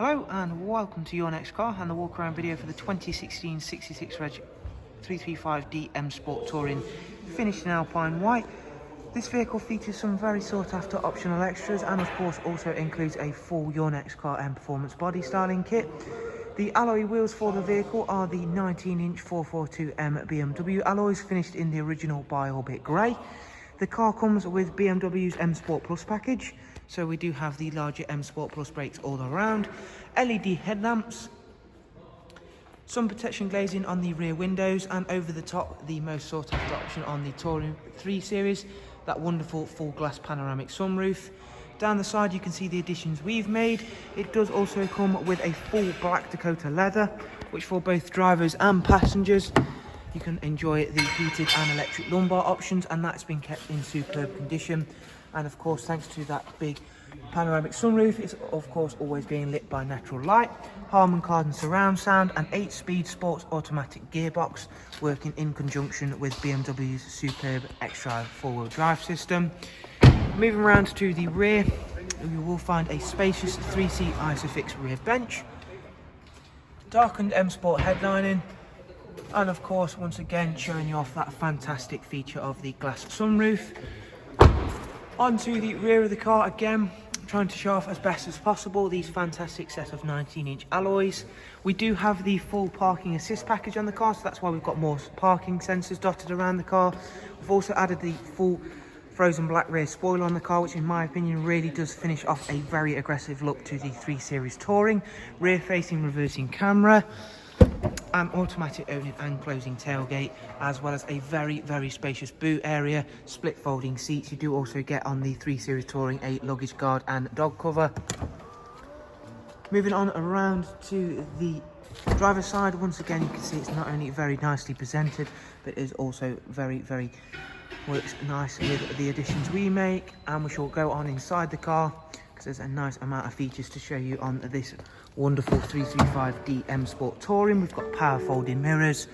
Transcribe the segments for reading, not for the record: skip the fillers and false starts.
Hello and welcome to Your Next Car and the walk around video for the 2016 66 Reg 335D M Sport Touring finished in Alpine White. This vehicle features some very sought after optional extras and of course also includes a full Your Next Car M Performance body styling kit. The alloy wheels for the vehicle are the 19-inch 442M BMW alloys finished in the original Bi-Orbit Grey. The car comes with BMW's M Sport Plus package, so we do have the larger M Sport Plus brakes all around, LED headlamps, sun protection glazing on the rear windows, and over the top the most sought after option on the Touring 3 Series, that wonderful full glass panoramic sunroof. Down the side you can see the additions we've made. It does also come with a full black Dakota leather, which for both drivers and passengers you can enjoy the heated and electric lumbar options, and that's been kept in superb condition. And of course, thanks to that big panoramic sunroof, it's of course always being lit by natural light, Harman Kardon surround sound, and 8-speed sports automatic gearbox working in conjunction with BMW's superb xDrive 4-wheel drive system. Moving around to the rear, you will find a spacious 3-seat Isofix rear bench, darkened M Sport headlining, and of course once again showing you off that fantastic feature of the glass sunroof. Onto the rear of the car again, trying to show off as best as possible these fantastic set of 19-inch alloys. We do have the full parking assist package on the car, so that's why we've got more parking sensors dotted around the car. We've also added the full frozen black rear spoiler on the car, which in my opinion really does finish off a very aggressive look to the 3 Series Touring. Rear facing reversing camera, an automatic opening and closing tailgate, as well as a very spacious boot area, split folding seats. You do also get on the 3 Series Touring a luggage guard and dog cover. Moving on around to the driver's side, once again you can see it's not only very nicely presented, but it is also very works nice with the additions we make. And we shall go on inside the car because there's a nice amount of features to show you on this wonderful 335D M Sport Touring. We've got power folding mirrors,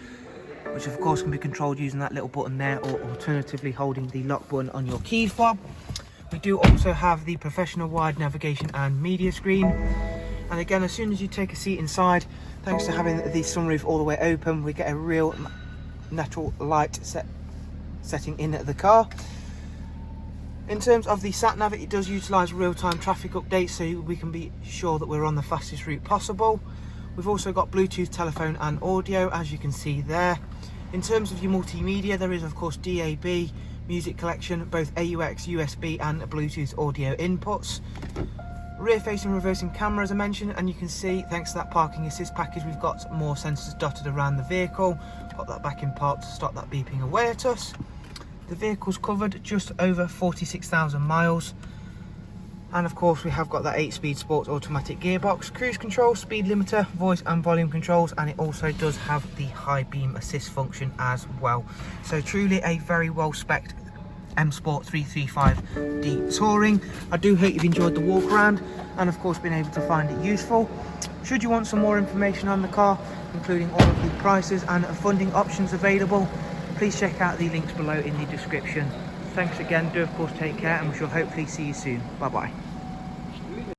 which of course can be controlled using that little button there, or alternatively holding the lock button on your key fob. We do also have the professional wide navigation and media screen, and again as soon as you take a seat inside, thanks to having the sunroof all the way open, we get a real natural light setting in the car. In terms of the sat nav, it does utilise real-time traffic updates, so we can be sure that we're on the fastest route possible. We've also got Bluetooth, telephone and audio, as you can see there. In terms of your multimedia, there is of course DAB, music collection, both AUX, USB and Bluetooth audio inputs. Rear facing reversing camera as I mentioned, and you can see thanks to that parking assist package we've got more sensors dotted around the vehicle. Pop that back in park to stop that beeping away at us. The vehicle's covered just over 46,000 miles, and of course we have got that 8-speed sports automatic gearbox, cruise control, speed limiter, voice and volume controls, and it also does have the high beam assist function as well. So truly a very well spec'd M Sport 335D Touring. I do hope you've enjoyed the walk around and of course been able to find it useful. Should you want some more information on the car, including all of the prices and funding options available, please check out the links below in the description. Thanks again, do of course take care, and we shall hopefully see you soon. Bye bye.